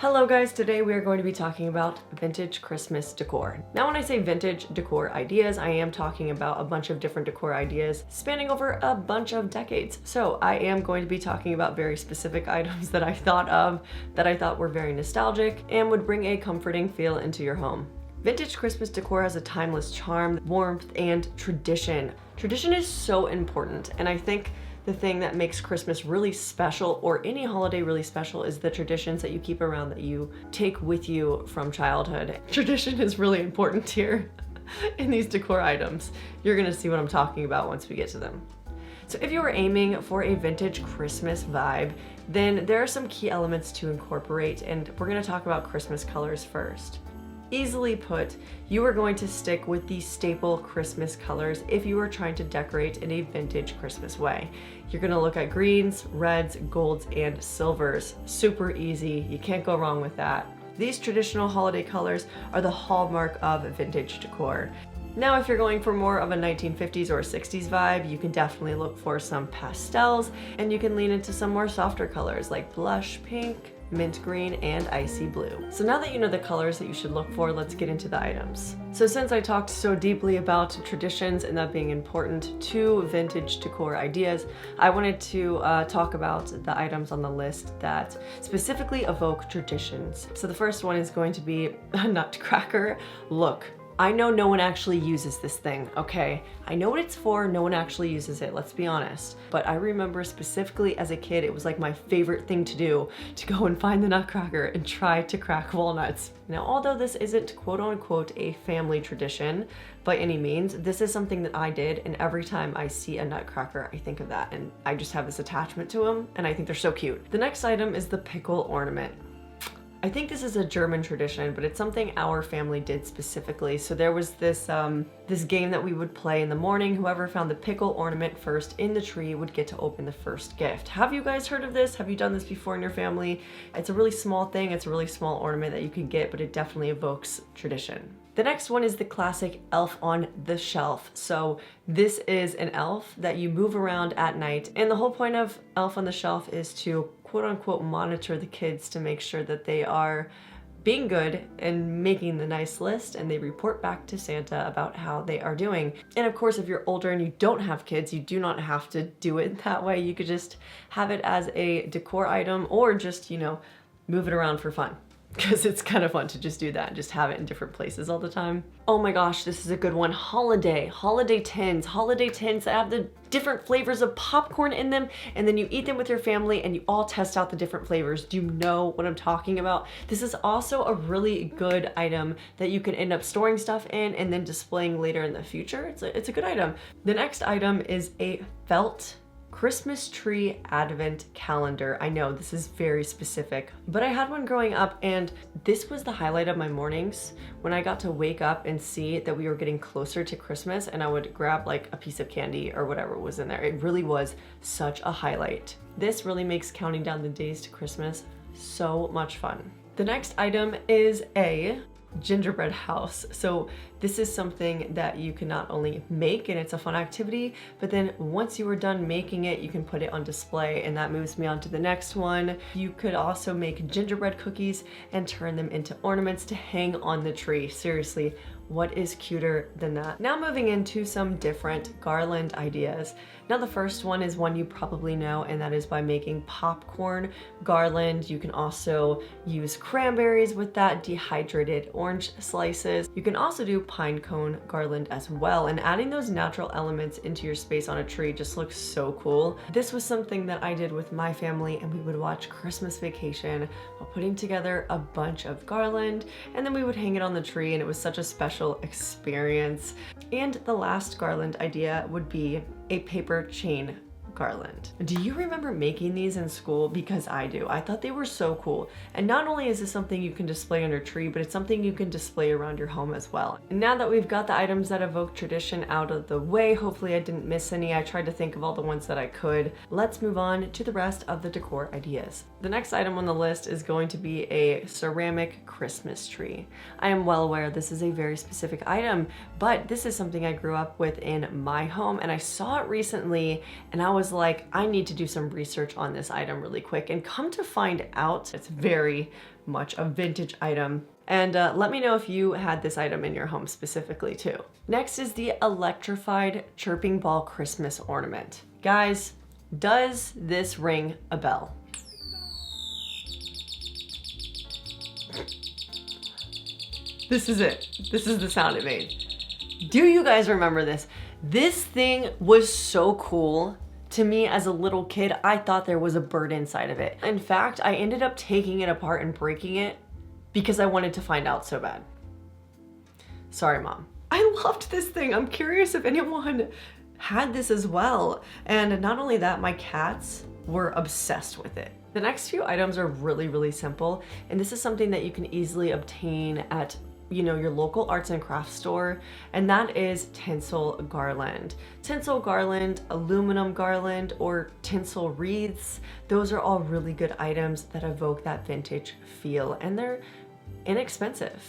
Hello guys, today we are going to be talking about vintage Christmas decor. Now when I say vintage decor ideas, I am talking about a bunch of different decor ideas spanning over a bunch of decades. So I am going to be talking about very specific items that I thought of, that I thought were very nostalgic and would bring a comforting feel into your home. Vintage Christmas decor has a timeless charm, warmth, and tradition. Tradition is so important, and I think the thing that makes Christmas really special, or any holiday really special, is the traditions that you keep around, that you take with you from childhood. Tradition is really important here in these decor items. You're gonna see what I'm talking about once we get to them. So if you are aiming for a vintage Christmas vibe, then there are some key elements to incorporate, and we're gonna talk about Christmas colors first. Easily put, you are going to stick with the staple Christmas colors if you are trying to decorate in a vintage Christmas way. You're gonna look at greens, reds, golds, and silvers. Super easy, you can't go wrong with that. These traditional holiday colors are the hallmark of vintage decor. Now, if you're going for more of a 1950s or 60s vibe, you can definitely look for some pastels, and you can lean into some more softer colors like blush pink, mint green, and icy blue. So now that you know the colors that you should look for, let's get into the items. So since I talked so deeply about traditions and that being important to vintage decor ideas, I wanted to talk about the items on the list that specifically evoke traditions. So the first one is going to be a nutcracker. Look, I know no one actually uses this thing, okay? I know what it's for, no one actually uses it, let's be honest. But I remember specifically as a kid, it was like my favorite thing to do, to go and find the nutcracker and try to crack walnuts. Now, although this isn't quote unquote a family tradition by any means, this is something that I did, and every time I see a nutcracker, I think of that, and I just have this attachment to them, and I think they're so cute. The next item is the pickle ornament. I think this is a German tradition, but it's something our family did specifically. So there was this game that we would play in the morning. Whoever found the pickle ornament first in the tree would get to open the first gift. Have you guys heard of this? Have you done this before in your family? It's a really small thing. It's a really small ornament that you can get, but it definitely evokes tradition. The next one is the classic elf on the shelf. So this is an elf that you move around at night. And the whole point of elf on the shelf is to quote unquote monitor the kids to make sure that they are being good and making the nice list, and they report back to Santa about how they are doing. And of course, if you're older and you don't have kids, you do not have to do it that way. You could just have it as a decor item, or just, you know, move it around for fun, because it's kind of fun to just do that and just have it in different places all the time. Oh my gosh, this is a good one. Holiday tins that have the different flavors of popcorn in them, and then you eat them with your family and you all test out the different flavors. Do you know what I'm talking about? This is also a really good item that you can end up storing stuff in and then displaying later in the future. It's a good item. The next item is a felt Christmas tree advent calendar. I know this is very specific, but I had one growing up, and this was the highlight of my mornings when I got to wake up and see that we were getting closer to Christmas, and I would grab like a piece of candy or whatever was in there. It really was such a highlight. This really makes counting down the days to Christmas so much fun. The next item is a gingerbread house. So this is something that you can not only make, and it's a fun activity, but then once you are done making it, you can put it on display, and that moves me on to the next one. You could also make gingerbread cookies and turn them into ornaments to hang on the tree. Seriously, what is cuter than that? Now moving into some different garland ideas. Now the first one is one you probably know, and that is by making popcorn garland. You can also use cranberries with that, dehydrated orange slices. You can also do pine cone garland as well, and adding those natural elements into your space on a tree just looks so cool. This was something that I did with my family, and we would watch Christmas Vacation while putting together a bunch of garland, and then we would hang it on the tree, and it was such a special experience. And the last garland idea would be a paper chain garland. Do you remember making these in school? Because I do. I thought they were so cool. And not only is this something you can display on your tree, but it's something you can display around your home as well. And now that we've got the items that evoke tradition out of the way, hopefully I didn't miss any. I tried to think of all the ones that I could. Let's move on to the rest of the decor ideas. The next item on the list is going to be a ceramic Christmas tree. I am well aware this is a very specific item, but this is something I grew up with in my home, and I saw it recently and I was like, I need to do some research on this item really quick, and come to find out it's very much a vintage item. And let me know if you had this item in your home specifically too. Next is the electrified chirping ball Christmas ornament. Guys, does this ring a bell? This is it. This is the sound it made. Do you guys remember this? This thing was so cool. To me as a little kid, I thought there was a bird inside of it. In fact, I ended up taking it apart and breaking it because I wanted to find out so bad. Sorry, Mom. I loved this thing. I'm curious if anyone had this as well. And not only that, my cats were obsessed with it. The next few items are really, really simple. And this is something that you can easily obtain at your local arts and crafts store, and that is tinsel garland. Tinsel garland, aluminum garland, or tinsel wreaths. Those are all really good items that evoke that vintage feel, and they're inexpensive.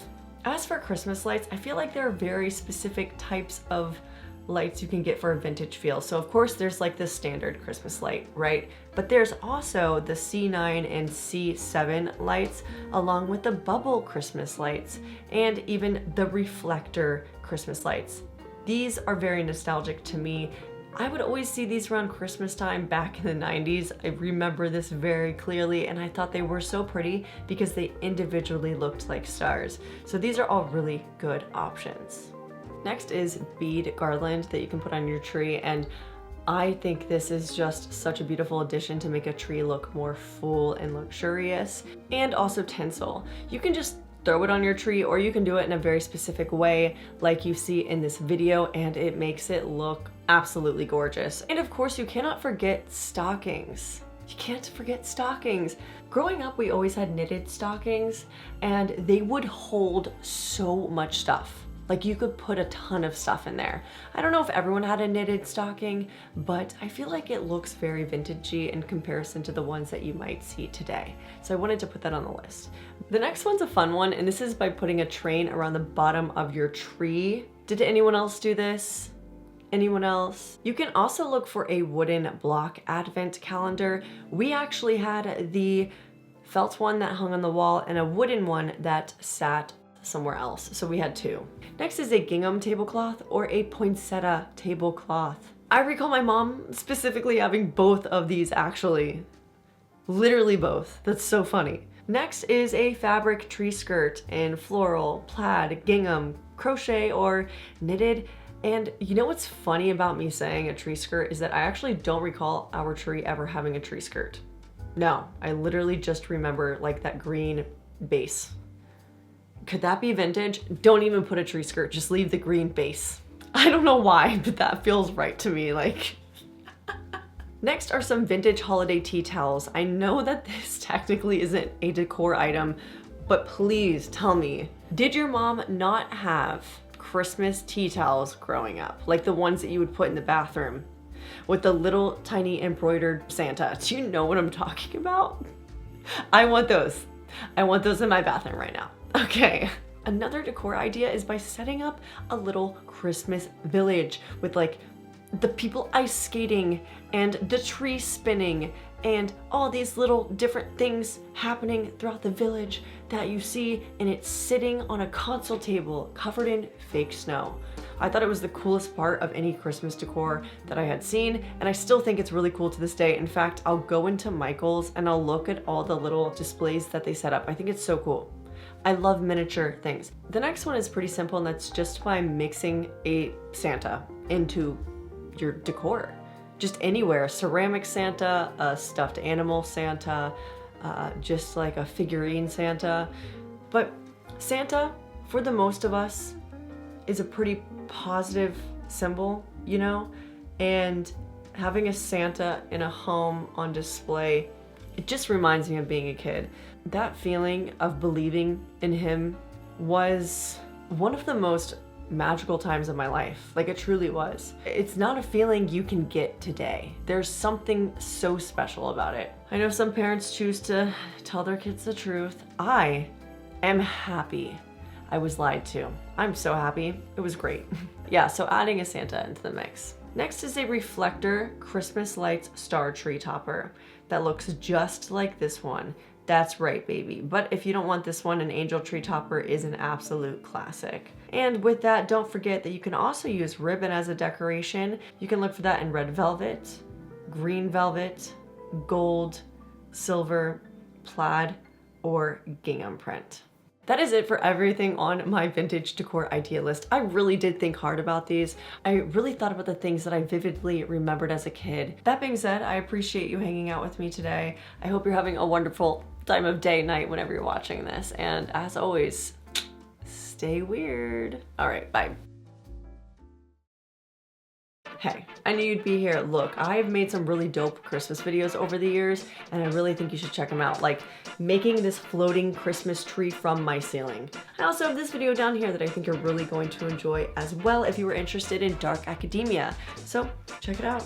As for Christmas lights, I feel like there are very specific types of lights you can get for a vintage feel. So of course there's like the standard Christmas light, right? But there's also the C9 and C7 lights, along with the bubble Christmas lights, and even the reflector Christmas lights. These are very nostalgic to me. I would always see these around Christmas time back in the 90s. I remember this very clearly, and I thought they were so pretty because they individually looked like stars. So these are all really good options. Next is bead garland that you can put on your tree, and I think this is just such a beautiful addition to make a tree look more full and luxurious. And also tinsel. You can just throw it on your tree, or you can do it in a very specific way like you see in this video, and it makes it look absolutely gorgeous. And of course, you cannot forget stockings. You can't forget stockings. Growing up, we always had knitted stockings, and they would hold so much stuff. Like, you could put a ton of stuff in there. I don't know if everyone had a knitted stocking, but I feel like it looks very vintagey in comparison to the ones that you might see today. So I wanted to put that on the list. The next one's a fun one, and this is by putting a train around the bottom of your tree. Did anyone else do this? Anyone else? You can also look for a wooden block advent calendar. We actually had the felt one that hung on the wall and a wooden one that sat somewhere else. So we had two. Next is a gingham tablecloth or a poinsettia tablecloth. I recall my mom specifically having both of these, actually. Literally both. That's so funny. Next is a fabric tree skirt in floral, plaid, gingham, crochet, or knitted. And you know what's funny about me saying a tree skirt is that I actually don't recall our tree ever having a tree skirt. No, I literally just remember like that green base. Could that be vintage? Don't even put a tree skirt, just leave the green base. I don't know why, but that feels right to me, like. Next are some vintage holiday tea towels. I know that this technically isn't a decor item, but please tell me, did your mom not have Christmas tea towels growing up? Like the ones that you would put in the bathroom with the little tiny embroidered Santa. Do you know what I'm talking about? I want those. I want those in my bathroom right now. Okay. Another decor idea is by setting up a little Christmas village with like the people ice skating and the tree spinning and all these little different things happening throughout the village that you see, and it's sitting on a console table covered in fake snow. I thought it was the coolest part of any Christmas decor that I had seen, and I still think it's really cool to this day. In fact, I'll go into Michael's and I'll look at all the little displays that they set up. I think it's so cool. I love miniature things. The next one is pretty simple, and that's just by mixing a Santa into your decor. Just anywhere, ceramic Santa, a stuffed animal Santa, just like a figurine Santa. But Santa, for the most of us, is a pretty positive symbol, you know? And having a Santa in a home on display, it just reminds me of being a kid. That feeling of believing in him was one of the most magical times of my life. Like, it truly was. It's not a feeling you can get today. There's something so special about it. I know some parents choose to tell their kids the truth. I am happy I was lied to. I'm so happy. It was great. Yeah, so adding a Santa into the mix. Next is a reflector Christmas lights star tree topper that looks just like this one. That's right, baby. But if you don't want this one, an angel tree topper is an absolute classic. And with that, don't forget that you can also use ribbon as a decoration. You can look for that in red velvet, green velvet, gold, silver, plaid, or gingham print. That is it for everything on my vintage decor idea list. I really did think hard about these. I really thought about the things that I vividly remembered as a kid. That being said, I appreciate you hanging out with me today. I hope you're having a wonderful time of day, night, whenever you're watching this. And as always, stay weird. All right, bye. Hey, I knew you'd be here. Look, I've made some really dope Christmas videos over the years, and I really think you should check them out, like making this floating Christmas tree from my ceiling. I also have this video down here that I think you're really going to enjoy as well if you were interested in dark academia. So check it out.